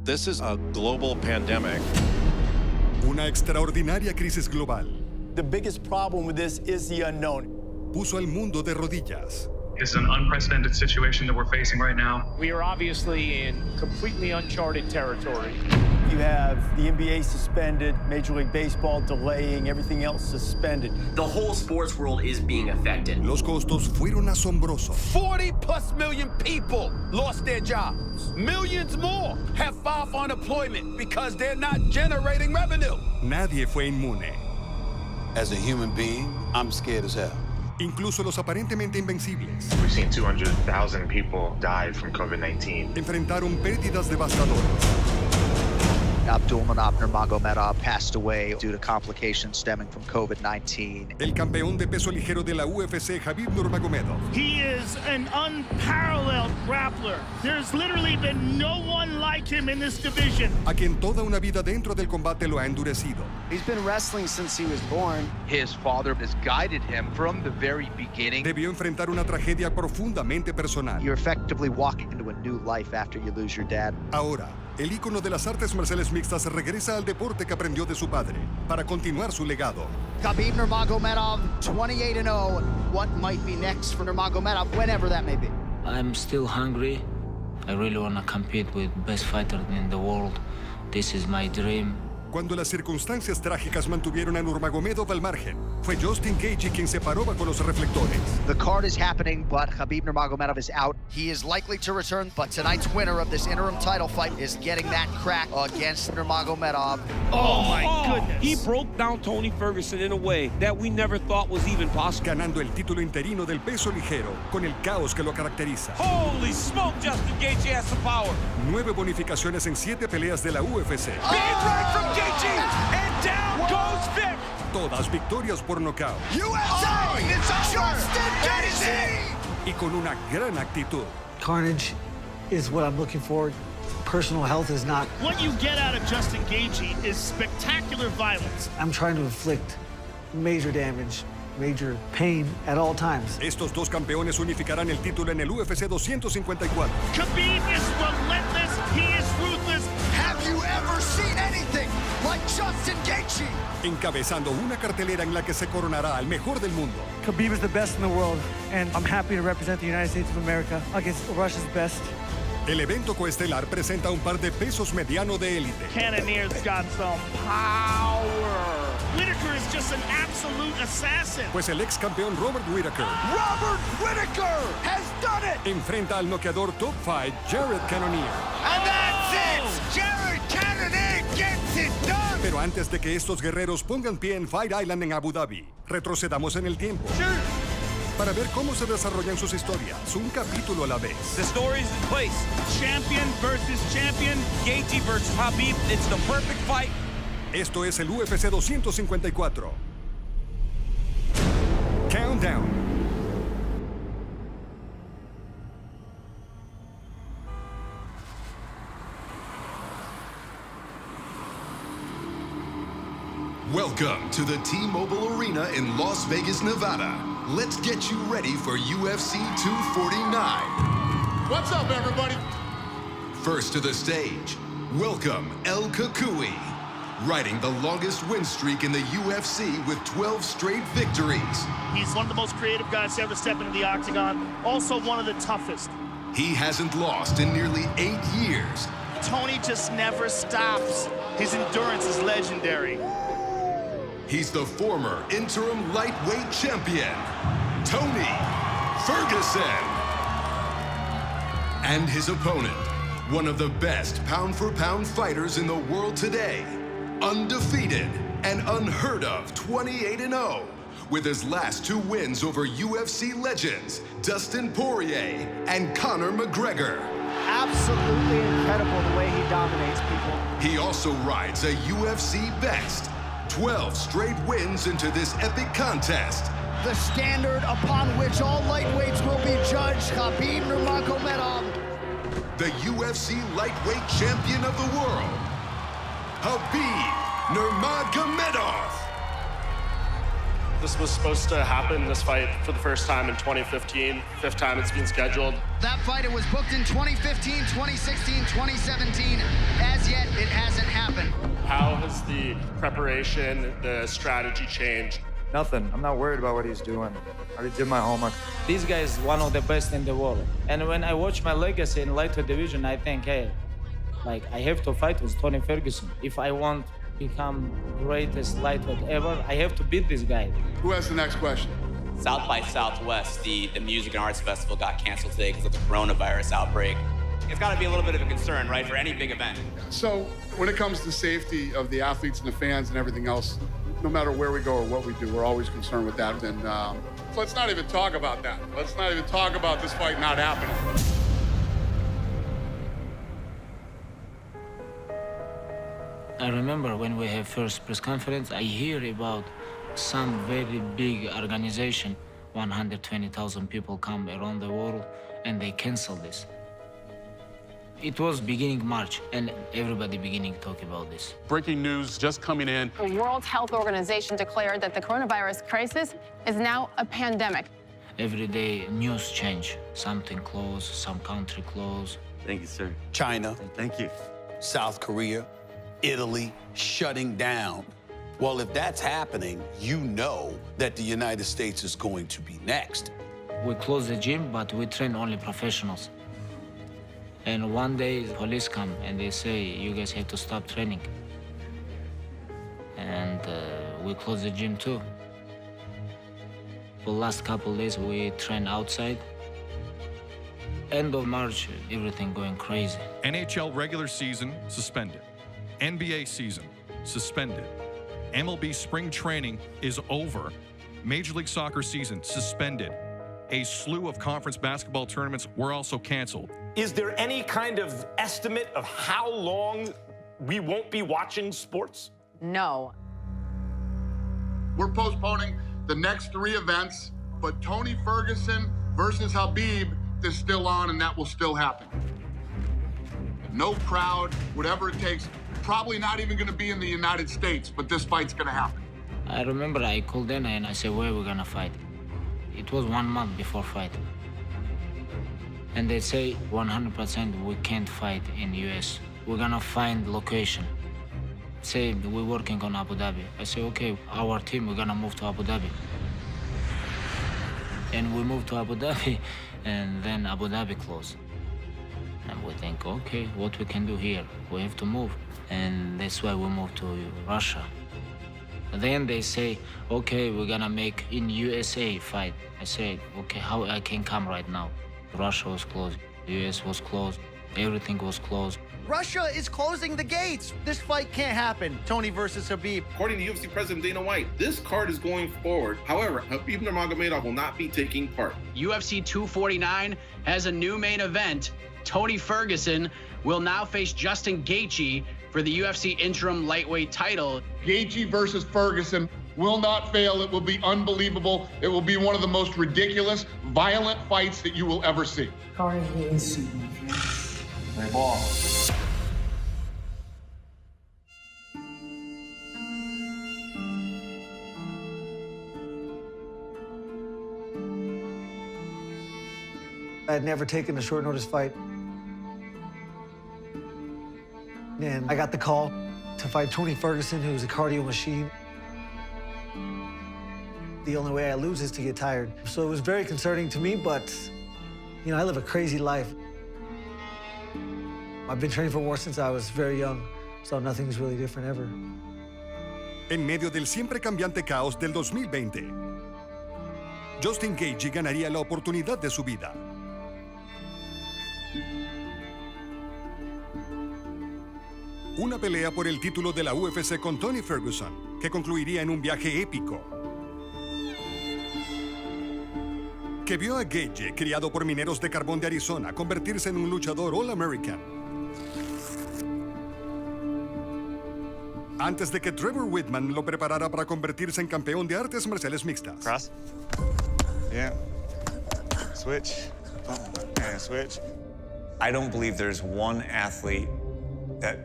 This is a global pandemic. Una extraordinaria crisis global The biggest problem with this is the unknown. puso al mundo de rodillas. It's an unprecedented situation that we're facing right now. We are obviously in completely uncharted territory. You have the NBA suspended, Major League Baseball delaying, everything else suspended. The whole sports world is being affected. Los costos fueron asombrosos. 40+ million people lost their jobs. Millions more have filed for unemployment because they're not generating revenue. Nadie fue inmune. As a human being, I'm scared as hell. Incluso los aparentemente invencibles We've seen 200,000 people die from COVID-19. enfrentaron pérdidas devastadoras. Abdulmanap Nurmagomedov passed away due to complications stemming from COVID-19. El campeón de peso ligero de la UFC, Khabib Nurmagomedov, He is an unparalleled grappler. There's literally been no one like him in this division. a quien toda una vida dentro del combate lo ha endurecido. He's been wrestling since he was born. His father has guided him from the very beginning. Debió enfrentar una tragedia profundamente personal. You're effectively walking into a new life after you lose your dad. Ahora, el ícono de las artes marciales mixtas regresa al deporte que aprendió de su padre para continuar su legado. Khabib Nurmagomedov, 28-0. What might be next for Nurmagomedov, whenever that may be? I'm still hungry. I really want to compete with best fighter in the world. This is my dream. Cuando las circunstancias trágicas mantuvieron a Nurmagomedov al margen, fue Justin Gaethje quien se paró bajo los reflectores. The card is happening, but Khabib Nurmagomedov is out. He is likely to return, but tonight's winner of this interim title fight is getting that crack against Nurmagomedov. Oh my goodness. He broke down Tony Ferguson in a way that we never thought was even possible. Ganando el título interino del peso ligero con el caos que lo caracteriza. Holy smoke, Justin Gaethje has some power. 9 bonificaciones en 7 peleas de la UFC. Big right from Gaethje, and down goes Vic. Todas victorias por nocaut. USA, it's over. Justin Gaethje. Y con una gran actitud. Carnage is what I'm looking for. Personal health is not. What you get out of Justin Gaethje is spectacular violence. I'm trying to inflict major damage, major pain at all times. Estos dos campeones unificarán el título en el UFC 254. Khabib is relentless. He is ruthless. Have you ever seen anything like Justin Gaethje? Encabezando una cartelera en la que se coronará al mejor del mundo. Khabib is the best in the world, and I'm happy to represent the United States of America against Russia's best. El evento coestelar presenta un par de pesos mediano de élite. Cannonier's got some power. Whitaker is just an absolute assassin. Pues el ex campeón Robert Whitaker Robert Whitaker has done it. enfrenta al noqueador top 5 Jared Cannonier. And that's it. Jared Cannonier gets it done. Pero antes de que estos guerreros pongan pie en Fight Island en Abu Dhabi, retrocedamos en el tiempo. Para ver cómo se desarrollan sus historias, un capítulo a la vez. The story is in place. Champion versus champion. Gaethje versus Khabib. It's the perfect fight. Esto es el UFC 254. Countdown. Welcome to the T-Mobile Arena in Las Vegas, Nevada. Let's get you ready for UFC 249. What's up, everybody? First to the stage, welcome El Kukui, riding the longest win streak in the UFC with 12 straight victories. He's one of the most creative guys to ever step into the octagon. Also one of the toughest. He hasn't lost in nearly 8 years. Tony just never stops. His endurance is legendary. He's the former interim lightweight champion, Tony Ferguson. And his opponent, one of the best pound-for-pound fighters in the world today, undefeated and unheard of 28-0, with his last 2 wins over UFC legends, Dustin Poirier and Conor McGregor. Absolutely incredible the way he dominates people. He also rides a UFC best 12 straight wins into this epic contest. The standard upon which all lightweights will be judged, Khabib Nurmagomedov. The UFC lightweight champion of the world, Khabib Nurmagomedov. This was supposed to happen, this fight, for the first time in 2015, fifth time it's been scheduled. That fight, it was booked in 2015, 2016, 2017. As yet, it hasn't happened. How has the preparation, the strategy changed? Nothing. I'm not worried about what he's doing. I already did my homework. This guy is one of the best in the world. And when I watch my legacy in lightweight division, I think, hey, like, I have to fight with Tony Ferguson. If I want to become greatest lightweight ever, I have to beat this guy. Who has the next question? South by Southwest, the Music and Arts Festival got canceled today because of the coronavirus outbreak. It's got to be a little bit of a concern, right, for any big event. So when it comes to safety of the athletes and the fans and everything else, no matter where we go or what we do, we're always concerned with that. And let's not even talk about that. Let's not even talk about this fight not happening. I remember when we have first press conference, I hear about some very big organization, 120,000 people come around the world, and they cancel this. It was beginning March, and everybody beginning to talk about this. Breaking news just coming in. The World Health Organization declared that the coronavirus crisis is now a pandemic. Every day, news change. Something close, some country close. Thank you, sir. China. Thank you. South Korea, Italy, shutting down. Well, if that's happening, you know that the United States is going to be next. We close the gym, but we train only professionals. And one day, the police come and they say, you guys have to stop training. And we close the gym too. For the last couple of days, we train outside. End of March, everything going crazy. NHL regular season suspended. NBA season suspended. MLB spring training is over. Major League Soccer season suspended. A slew of conference basketball tournaments were also canceled. Is there any kind of estimate of how long we won't be watching sports? No. We're postponing the next 3 events, but Tony Ferguson versus Khabib is still on, and that will still happen. No crowd, whatever it takes. Probably not even going to be in the United States, but this fight's going to happen. I remember I called Dana and I said, where are we gonna fight? It was 1 month before fight. And they say 100% we can't fight in the US. We're gonna find location. Say we're working on Abu Dhabi. I say, okay, our team, we're gonna move to Abu Dhabi. And we moved to Abu Dhabi, and then Abu Dhabi closed. And we think, okay, what we can do here? We have to move. And that's why we moved to Russia. Then they say, okay, we're gonna make in USA fight. I said, okay, how I can come right now? Russia was closed, US was closed, everything was closed. Russia is closing the gates. This fight can't happen. Tony versus Khabib. According to UFC President Dana White, this card is going forward. However, Khabib Nurmagomedov will not be taking part. UFC 249 has a new main event. Tony Ferguson will now face Justin Gaethje for the UFC interim lightweight title. Gaethje versus Ferguson will not fail. It will be unbelievable. It will be one of the most ridiculous, violent fights that you will ever see. Play ball. I had never taken a short notice fight. And I got the call to fight Tony Ferguson, who's a cardio machine. The only way I lose is to get tired. So it was very concerning to me, but, you know, I live a crazy life. I've been training for war since I was very young, so nothing's really different ever. En medio del siempre cambiante caos del 2020, Justin Gaethje ganaría la oportunidad de su vida. Una pelea por el título de la UFC con Tony Ferguson, que concluiría en un viaje épico. Que vio a Gaethje, criado por mineros de carbón de Arizona, convertirse en un luchador All-American. Antes de que Trevor Whitman lo preparara para convertirse en campeón de artes marciales mixtas. Cross. Yeah. Switch. And switch. I don't believe there's one athlete that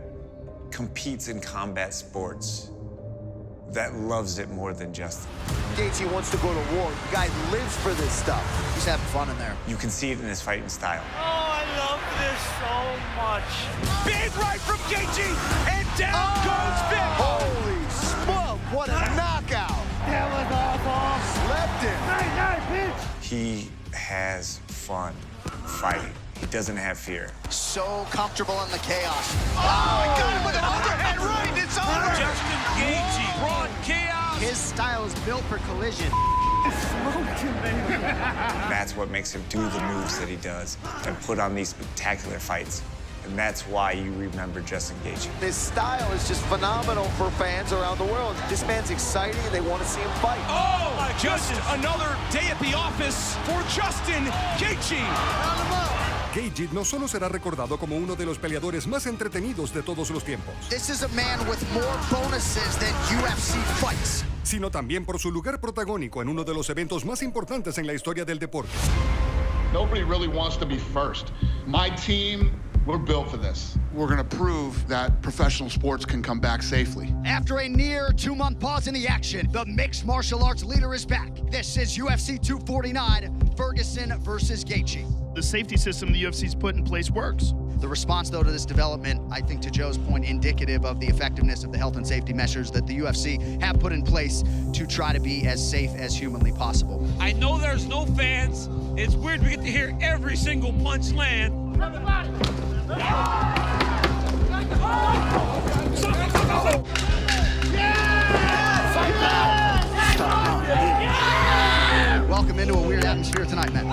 competes in combat sports that loves it more than Justin. Gaethje wants to go to war. The guy lives for this stuff. He's having fun in there. You can see it in his fighting style. Oh, I love this so much. Big right from Gaethje, and down goes Vic. Holy smoke, what a knockout. That was awful. Slept in. Nice pitch. He has fun fighting. He doesn't have fear. So comfortable in the chaos. Oh, he got him with an underhand right. It's over. Justin Gaethje brought chaos. His style is built for collision. That's what makes him do the moves that he does and put on these spectacular fights. And that's why you remember Justin Gaethje. His style is just phenomenal for fans around the world. This man's exciting, and they want to see him fight. Oh, just another day at the office for Justin Gaethje. Gaethje no solo será recordado como uno de los peleadores más entretenidos de todos los tiempos, This is a man with more bonuses than UFC fights. sino también por su lugar protagónico en uno de los eventos más importantes en la historia del deporte. Nobody really wants to be first. My team, we're built for this. We're going to prove that professional sports can come back safely. After a near 2-month pause in the action, the mixed martial arts leader is back. This is UFC 249, Ferguson versus Gaethje. The safety system the UFC's put in place works. The response, though, to this development, I think, to Joe's point, indicative of the effectiveness of the health and safety measures that the UFC have put in place to try to be as safe as humanly possible. I know there's no fans. It's weird we get to hear every single punch land. Welcome into a weird atmosphere tonight, man.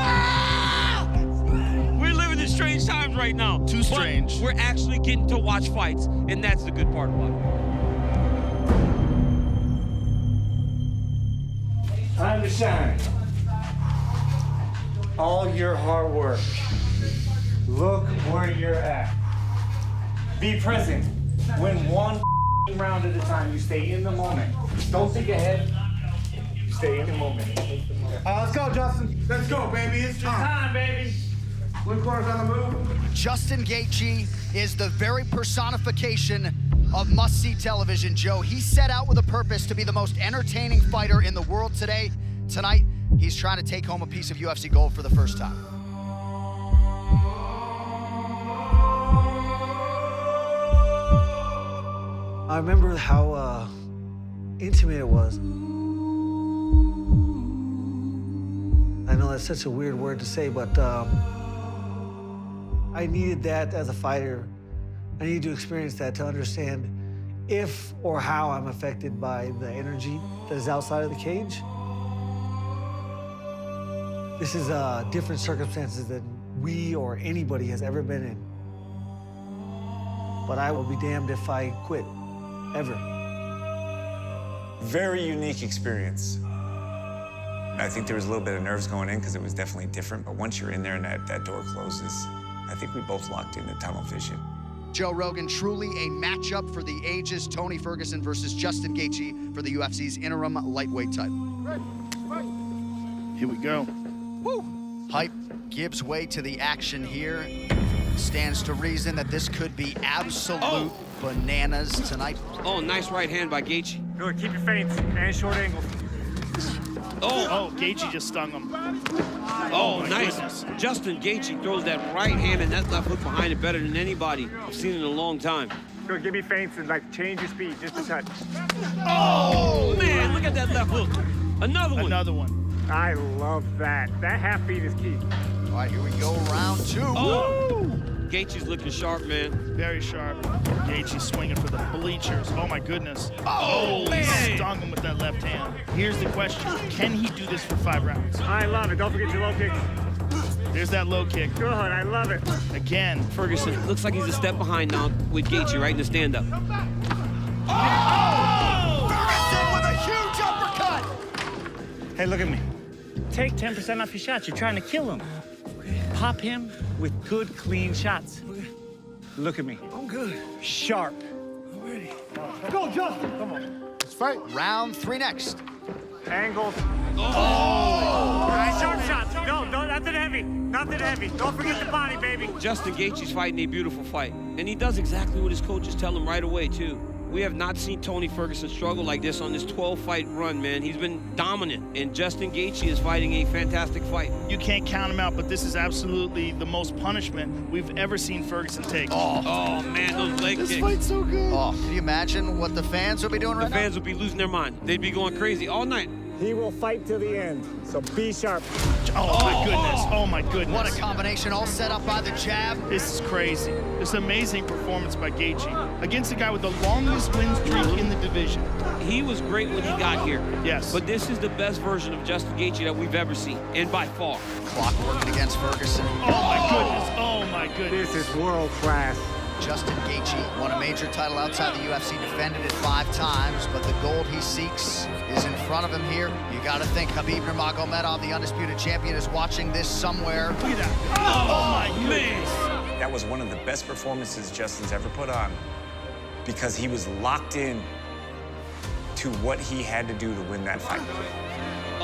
We're living in strange times right now. Too strange. But we're actually getting to watch fights, and that's the good part about it. Time to shine. All your hard work. Look where you're at. Be present. Win one round at a time. You stay in the moment. Don't think ahead. You stay in the moment. Let's go, Justin. Let's go, baby. It's your time, baby. Blue corner's on the move. Justin Gaethje is the very personification of must-see television, Joe. He set out with a purpose to be the most entertaining fighter in the world today. Tonight, he's trying to take home a piece of UFC gold for the first time. I remember how intimate it was. I know that's such a weird word to say, but I needed that as a fighter. I needed to experience that to understand if or how I'm affected by the energy that is outside of the cage. This is different circumstances than we or anybody has ever been in. But I will be damned if I quit, ever. Very unique experience. I think there was a little bit of nerves going in because it was definitely different, but once you're in there and that door closes, I think we both locked into tunnel vision. Joe Rogan, truly a matchup for the ages. Tony Ferguson versus Justin Gaethje for the UFC's interim lightweight title. Here we go. Woo! Hype gives way to the action here. Stands to reason that this could be absolute bananas tonight. Oh, nice right hand by Gaethje. Good, keep your feints and short angles. Oh, Gaethje just stung him. Oh, my nice. goodness. Justin Gaethje throws that right hand and that left hook behind it better than anybody I've seen in a long time. Good, give me feints and change your speed just a touch. Oh, man, look at that left hook. Another one. Another one. I love that. That half beat is key. All right, here we go, round two. Oh, Gaethje's looking sharp, man. Very sharp. Gaethje swinging for the bleachers. Oh, my goodness. Oh, He man. stung him with that left hand. Here's the question. Can he do this for 5 rounds? I love it. Don't forget your low kick. There's that low kick. Good, I love it. Again. Ferguson looks like he's a step behind now with Gaethje right in the stand-up. Ferguson with a huge uppercut. Hey, look at me. Take 10% off your shots. You're trying to kill him. Pop him with good, clean shots. Look at me. I'm good. Sharp. I'm ready. Go, Justin. Come on. Let's fight. Round 3 next. Angles. Oh! Nice short shots. No, nothing heavy. Nothing heavy. Don't forget the body, baby. Justin Gaethje's fighting a beautiful fight, and he does exactly what his coaches tell him right away, too. We have not seen Tony Ferguson struggle like this on this 12-fight run, man. He's been dominant, and Justin Gaethje is fighting a fantastic fight. You can't count him out, but this is absolutely the most punishment we've ever seen Ferguson take. Oh man, those leg kicks. This fight's so good. Oh, can you imagine what the fans will be doing right now? The fans will be losing their mind. They'd be going crazy all night. He will fight to the end, so be sharp. Oh my goodness, oh my goodness. What a combination, all set up by the jab. This is crazy. This amazing performance by Gaethje against the guy with the longest win streak in the division. He was great when he got here. Yes. But this is the best version of Justin Gaethje that we've ever seen, and by far. Clock working against Ferguson. Oh my goodness, oh my goodness. This is world class. Justin Gaethje won a major title outside the UFC, defended it 5 times, but the gold he seeks is in front of him here. You got to think Khabib Nurmagomedov, the undisputed champion, is watching this somewhere. Look at that. Oh my goodness. That was one of the best performances Justin's ever put on because he was locked in to what he had to do to win that fight.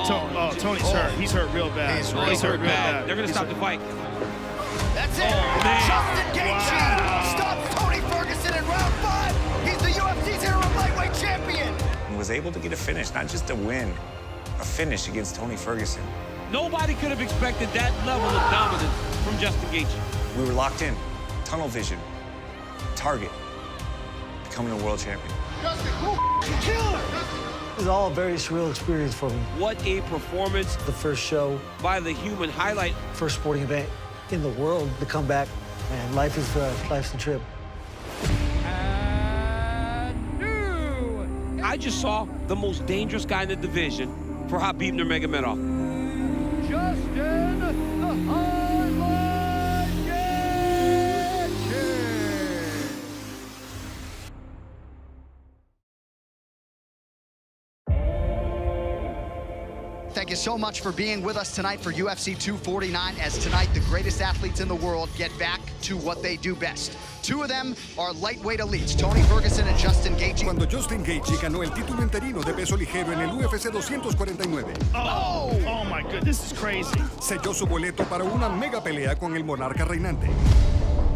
Tony's hurt. He's hurt real bad. He's hurt real bad. They're going to stop the fight. That's it. Justin Gaethje stops Tony Ferguson in round 5. He's the UFC's interim lightweight champion. And was able to get a finish, not just a win, a finish against Tony Ferguson. Nobody could have expected that level of dominance from Justin Gaethje. We were locked in, tunnel vision, target, becoming a world champion. Justin, killer. It was all a very surreal experience for me. What a performance. The first show. By the human highlight. First sporting event in the world to come back. Man, life's a trip. I just saw the most dangerous guy in the division for Khabib Nurmagomedov. Justin, the Highlight Gaethje. Thank you so much for being with us tonight for UFC 249, as tonight the greatest athletes in the world get back to what they do best. 2 of them are lightweight elites, Tony Ferguson and Justin Gaethje. Cuando Justin Gaethje ganó el título interino de peso ligero en el UFC 249. Oh my goodness, this is crazy. Selló su boleto para una mega pelea con el monarca reinante.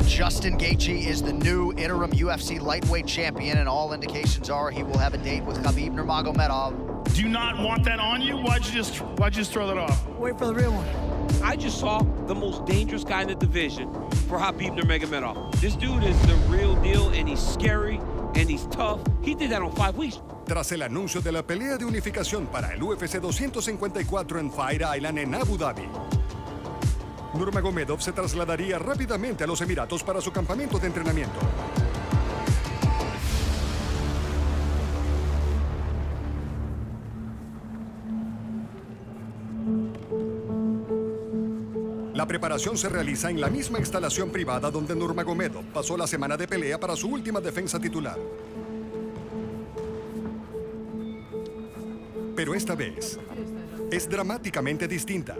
Justin Gaethje is the new interim UFC lightweight champion, and all indications are he will have a date with Khabib Nurmagomedov. Do you not want that on you? Why'd you just throw that off? Wait for the real one. I just saw the most dangerous guy in the division for Khabib Nurmagomedov. This dude is the real deal, and he's scary, and he's tough. He did that on 5 weeks. Tras el anuncio de la pelea de unificación para el UFC 254 en Fight Island en Abu Dhabi, Nurmagomedov se trasladaría rápidamente a los Emiratos para su campamento de entrenamiento. La preparación se realiza en la misma instalación privada donde Nurmagomedov pasó la semana de pelea para su última defensa titular. Pero esta vez es dramáticamente distinta.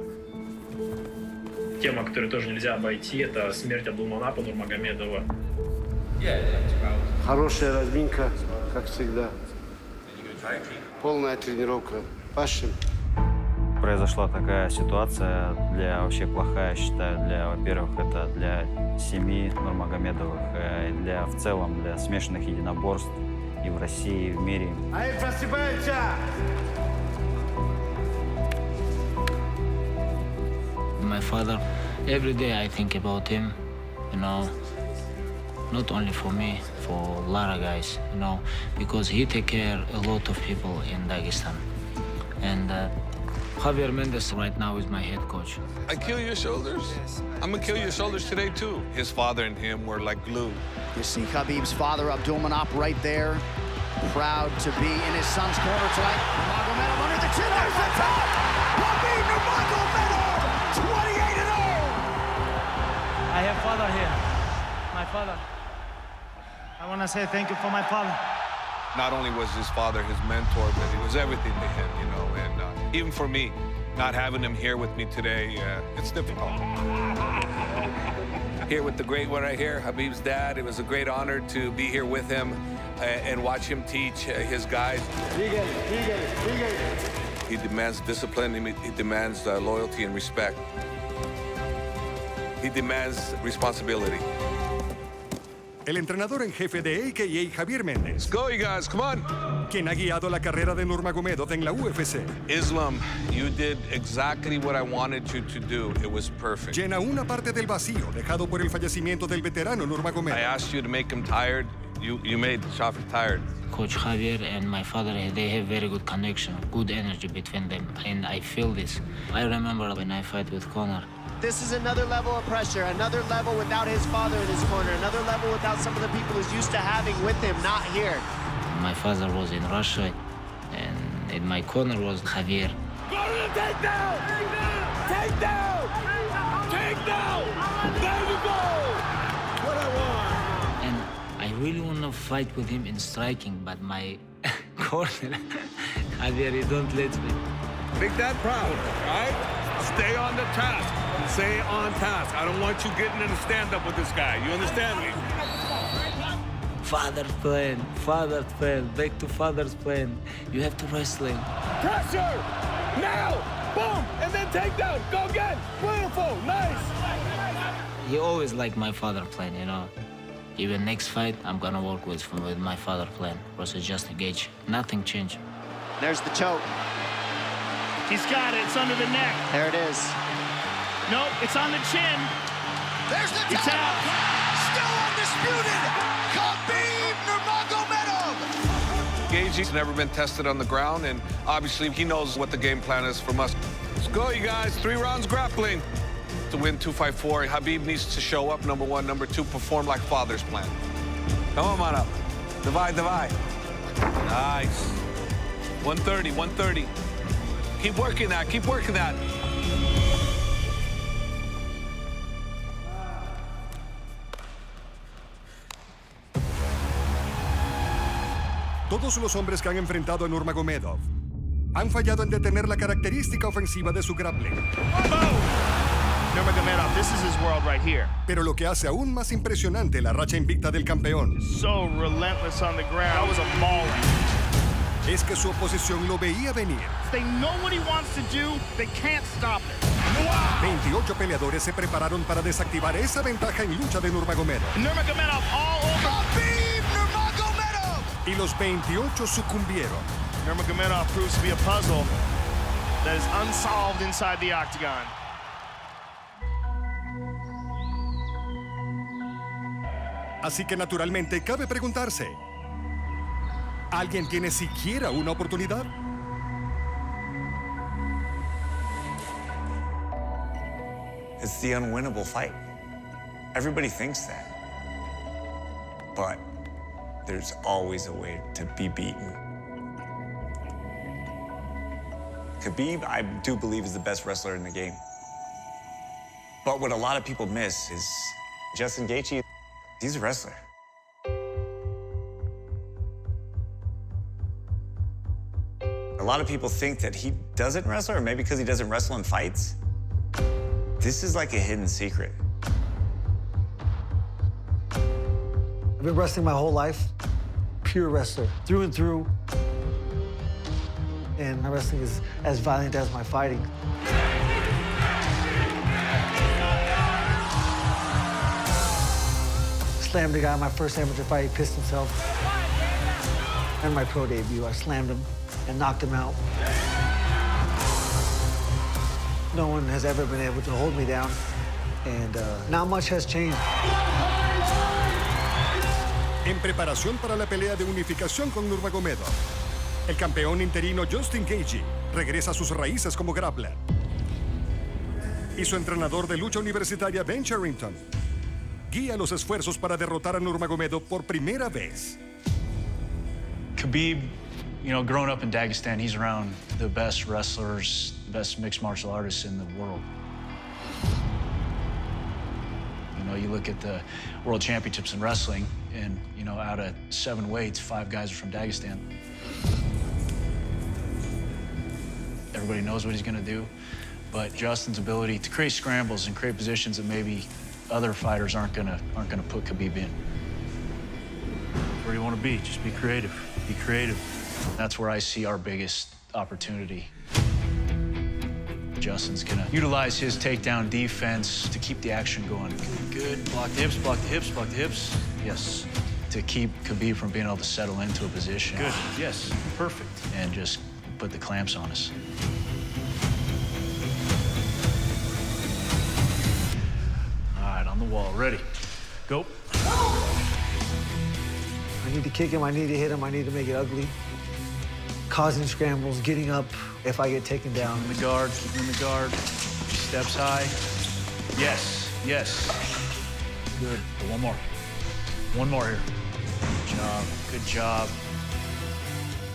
Тема, которую тоже нельзя обойти, это смерть Абдулманапа Нурмагомедова. Хорошая разминка, как всегда. Полная тренировка. Пашем. Произошла такая ситуация, вообще плохая, считаю, во-первых, это для семьи Нурмагомедовых, и в целом для смешанных единоборств и в России, и в мире. My father, every day I think about him, not only for me, for a lot of guys, because he take care a lot of people in Dagestan. And Javier Mendez right now is my head coach. I kill your shoulders. I'm gonna kill your shoulders today too. His father and him were like glue. You see Khabib's father, Abdulmanap, right there. Proud to be in his son's corner tonight. Nurmagomedov under the chin, there's the top! Khabib Nurmagomedov, 28-0! I have father here. My father. I want to say thank you for my father. Not only was his father his mentor, but he was everything to him, and even for me, not having him here with me today, it's difficult. Here with the great one right here, Khabib's dad, it was a great honor to be here with him and watch him teach his guys. He demands discipline, he demands loyalty and respect. He demands responsibility. el entrenador en jefe de a.k.a. Javier Méndez. Let's go, you guys, come on. Quien ha guiado la carrera de Nurmagomedov en la UFC. Islam, you did exactly what I wanted you to do. It was perfect. Llena una parte del vacío dejado por el fallecimiento del veterano Nurmagomedov. I asked you to make him tired. You made Shafi tired. Coach Javier and my father, they have very good connection, good energy between them, and I feel this. I remember when I fight with Conor. This is another level of pressure, another level without his father in his corner, another level without some of the people he's used to having with him, not here. My father was in Russia, and in my corner was Javier. Go to the takedown! Takedown! Takedown! There you go! What I want! And I really want to fight with him in striking, but my corner, Javier, he don't let me. Make that proud, all right? Stay on the task. Stay on task. I don't want you getting in a stand-up with this guy. You understand me? Father's plan, back to father's plan. You have to wrestling. Pressure! Now! Boom! And then takedown! Go again! Beautiful! Nice! He always liked my father plan, you know. Even next fight, I'm gonna work with my father plan versus Justin Gaethje. Nothing changed. There's the choke. He's got it. It's under the neck. There it is. Nope, it's on the chin. There's the It's out. Still undisputed. Khabib Nurmagomedov. Gaethje's never been tested on the ground, and obviously he knows what the game plan is from us. Let's go, you guys. 3 rounds grappling. To win 254, Khabib needs to show up, number 1. Number 2, perform like father's plan. Come on, man up. Divide. Nice. 130, 130. Keep working that. Todos los hombres que han enfrentado a Nurmagomedov han fallado en detener la característica ofensiva de su grappling. Nurmagomedov, this is his world right here. Pero lo que hace aún más impresionante la racha invicta del campeón So relentless on the ground. That was a mauling. es que su oposición lo veía venir. They know what he wants to do. They can't stop it. 28 peleadores se prepararon para desactivar esa ventaja en lucha de Nurmagomedov. Nurmagomedov all over. Khabib Nurmagomedov. Y los 28 sucumbieron. Nurmagomedov proves to be a puzzle that is unsolved inside the octagon. Así que naturalmente cabe preguntarse, ¿alguien tiene siquiera una oportunidad? It's the unwinnable fight. Everybody thinks that. But there's always a way to be beaten. Khabib, I do believe, is the best wrestler in the game. But what a lot of people miss is Justin Gaethje, he's a wrestler. A lot of people think that he doesn't wrestle, or maybe because he doesn't wrestle in fights. This is like a hidden secret. I've been wrestling my whole life. Pure wrestler, through and through. And my wrestling is as violent as my fighting. Slammed a guy in my first amateur fight, he pissed himself. And my pro debut, I slammed him and knocked him out. No one has ever been able to hold me down, and not much has changed. En preparación para la pelea de unificación con Nurmagomedov, el campeón interino Justin Gaethje regresa a sus raíces como grappler. Y su entrenador de lucha universitaria, Ben Sherrington, guía los esfuerzos para derrotar a Nurmagomedov por primera vez. Khabib, you know, growing up in Dagestan, he's around the best wrestlers, the best mixed martial artists in the world. You know, you look at the world championships in wrestling, and, you know, out of 7 weights, 5 guys are from Dagestan. Everybody knows what he's gonna do, but Justin's ability to create scrambles and create positions that maybe other fighters aren't gonna put Khabib in. Where you want to be, just be creative. Be creative. That's where I see our biggest opportunity. Justin's gonna utilize his takedown defense to keep the action going. Good. Block the hips, block the hips, block the hips. Yes. To keep Khabib from being able to settle into a position. Good. Yes. Perfect. And just put the clamps on us. All right, on the wall. Ready. Go. I need to kick him, I need to hit him, I need to make it ugly. Causing scrambles, getting up if I get taken down. In the guard, keep him in the guard. Steps high. Yes, yes. Good. One more. One more here. Good job, good job.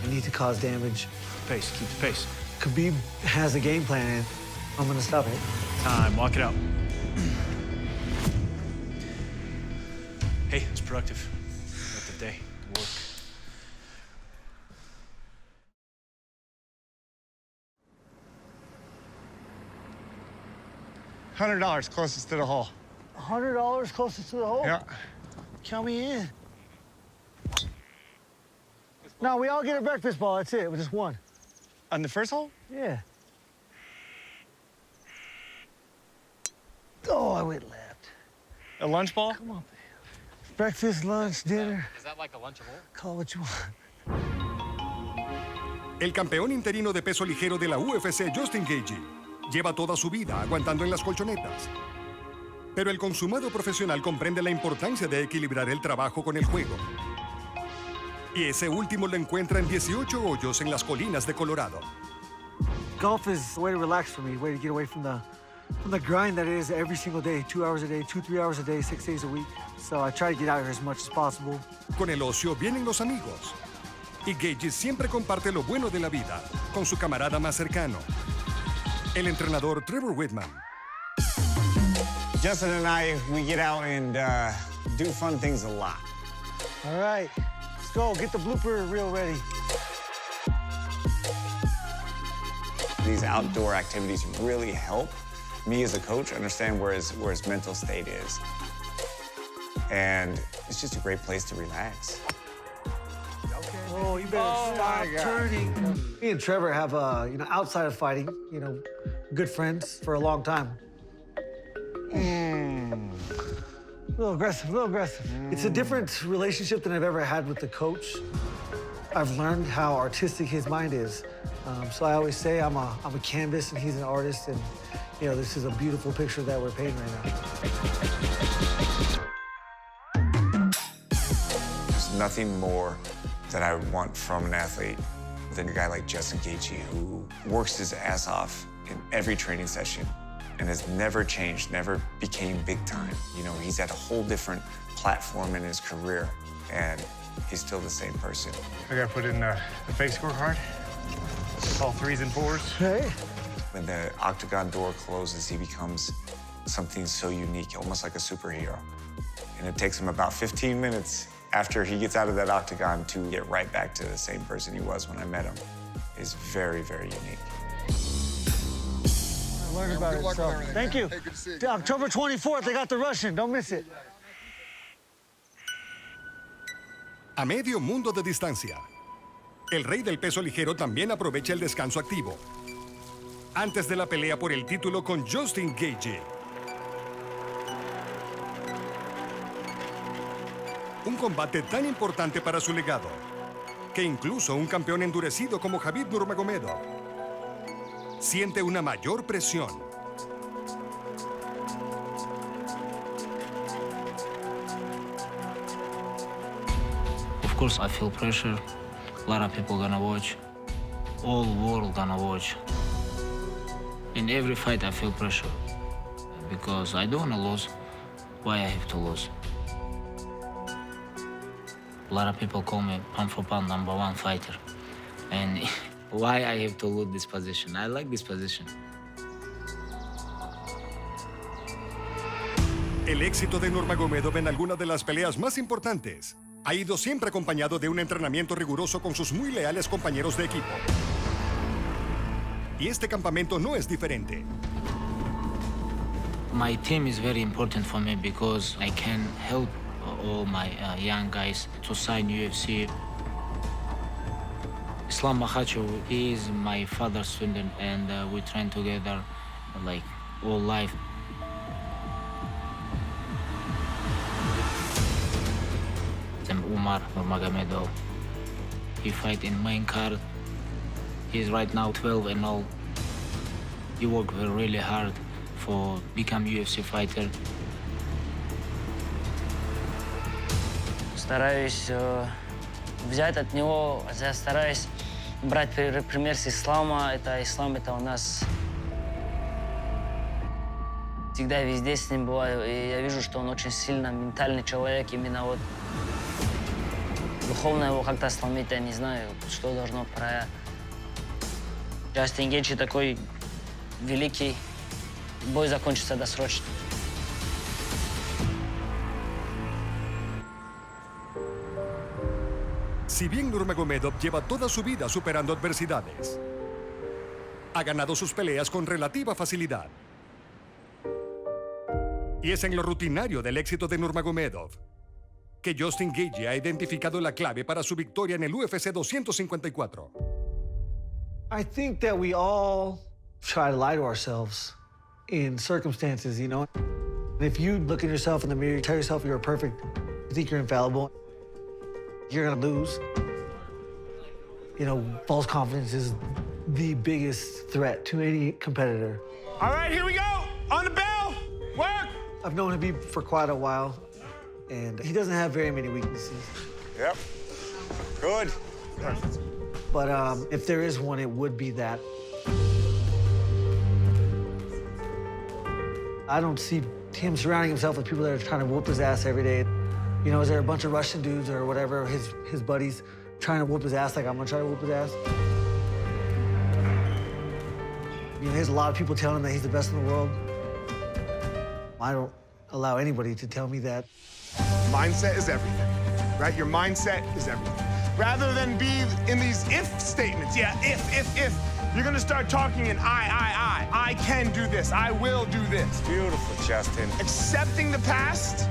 I need to cause damage. Pace, keep the pace. Khabib has a game plan, and I'm gonna stop it. Time, walk it out. Hey, it's productive. Productive day. Work. $100 closest to the hole. $100 closest to the hole? Yeah. Count me in. No, we all get a breakfast ball. That's it. Just one. On the first hole? Yeah. Oh, I went left. A lunch ball? Come on, babe. Breakfast, lunch, dinner. Is that like a lunchable? Call what you want. El campeón interino de peso ligero de la UFC, Justin Gaethje, lleva toda su vida aguantando en las colchonetas. Pero el consumado profesional comprende la importancia de equilibrar el trabajo con el juego. Y ese último lo encuentra en 18 hoyos en las colinas de Colorado. Golf is a way to relax for me, a way to get away from the grind that it is every single day, 2 hours a day, 2-3 hours a day, 6 days a week. So I try to get out here as much as possible. Con el ocio vienen los amigos. Y Gaethje siempre comparte lo bueno de la vida con su camarada más cercano, el entrenador Trevor Whitman. Justin and I, we get out and do fun things a lot. All right, let's go. Get the blooper reel ready. These outdoor activities really help me as a coach understand where his mental state is. And it's just a great place to relax. Oh, you better stop turning. Me and Trevor have, outside of fighting, good friends for a long time. A little aggressive, a little aggressive. It's a different relationship than I've ever had with the coach. I've learned how artistic his mind is. So I always say I'm a canvas and he's an artist, and this is a beautiful picture that we're painting right now. There's nothing more that I want from an athlete than a guy like Justin Gaethje, who works his ass off in every training session and has never changed, never became big time. He's at a whole different platform in his career, and he's still the same person. I gotta put in the fake scorecard. All 3s and 4s. Hey. When the octagon door closes, he becomes something so unique, almost like a superhero. And it takes him about 15 minutes after he gets out of that octagon to get right back to the same person he was when I met him. It's very, very unique. I learned about it, so thank you. Hey, good to see you. October 24th, they got the Russian. Don't miss it. A medio mundo de distancia, el rey del peso ligero también aprovecha el descanso activo. Antes de la pelea por el título con Justin Gaethje. Un combate tan importante para su legado, que incluso un campeón endurecido como Khabib Nurmagomedov siente una mayor presión. Of course, I feel pressure. A lot of people gonna watch. All world gonna watch. In every fight, I feel pressure because I don't wanna lose. Why I have to lose? A lot of people call me pound for pound #1 fighter. And why I have to lose this position? I like this position. El éxito de Nurmagomedov en algunas de las peleas más importantes ha ido siempre acompañado de un entrenamiento riguroso con sus muy leales compañeros de equipo. Y este campamento no es diferente. My team is very important for me because I can help all my young guys to sign UFC. Islam Makhachev is my father's student, and we train together like all life. Umar Nurmagomedov. He fight in main card. He's right now 12-0. He worked really hard for become UFC fighter. Стараюсь взять от него, я стараюсь брать пример с ислама. Ислам это у нас всегда везде с ним бываю. И я вижу, что он очень сильно ментальный человек. Именно вот духовно его как-то сломить, я не знаю, что должно про Джастин Гейджи такой великий. Бой закончится досрочно. Si bien Nurmagomedov lleva toda su vida superando adversidades, ha ganado sus peleas con relativa facilidad. Y es en lo rutinario del éxito de Nurmagomedov que Justin Gaethje ha identificado la clave para su victoria en el UFC 254. I think that we all try to lie to ourselves in circumstances, you know? If you look at yourself in the mirror, you tell yourself you're perfect, you think you're infallible, you're gonna lose. You know, false confidence is the biggest threat to any competitor. All right, here we go. On the bell. Work. I've known Khabib for quite a while, and he doesn't have very many weaknesses. Yep. Good. Perfect. But if there is one, it would be that. I don't see him surrounding himself with people that are trying to whoop his ass every day. You know, is there a bunch of Russian dudes or whatever, his buddies, trying to whoop his ass like I'm gonna try to whoop his ass? You know, there's a lot of people telling him that he's the best in the world. I don't allow anybody to tell me that. Mindset is everything, right? Your mindset is everything. Rather than be in these if statements, yeah, if, you're gonna start talking in I can do this, I will do this. Beautiful, Justin. Accepting the past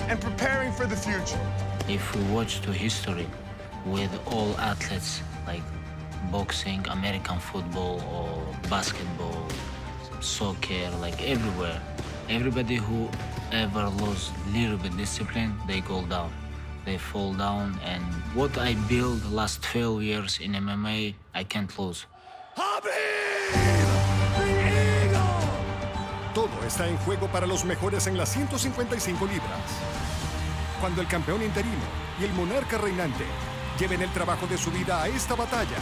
and preparing for the future. If we watch the history with all athletes like boxing, American football or basketball, soccer, like everywhere, everybody who ever lost a little bit discipline, they go down. They fall down, and what I built last 12 years in MMA, I can't lose. Todo está en juego para los mejores en las 155 libras. Cuando el campeón interino y el monarca reinante lleven el trabajo de su vida a esta batalla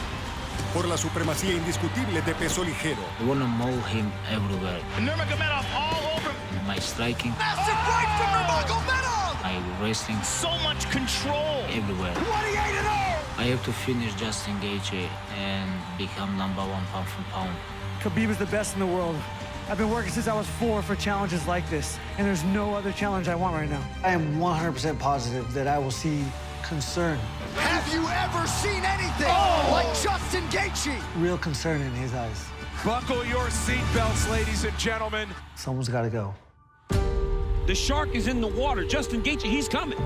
por la supremacía indiscutible de peso ligero. I want to mold him everywhere. Nurmagomedov all over. In my striking, Massive right from Nurmagomedov. my wrestling, So much control. everywhere. 28-0. I have to finish Justin Gaethje and become #1 pound for pound. Khabib is the best in the world. I've been working since I was 4 for challenges like this, and there's no other challenge I want right now. I am 100% positive that I will see concern. Have you ever seen anything like Justin Gaethje? Real concern in his eyes. Buckle your seatbelts, ladies and gentlemen. Someone's got to go. The shark is in the water. Justin Gaethje, he's coming.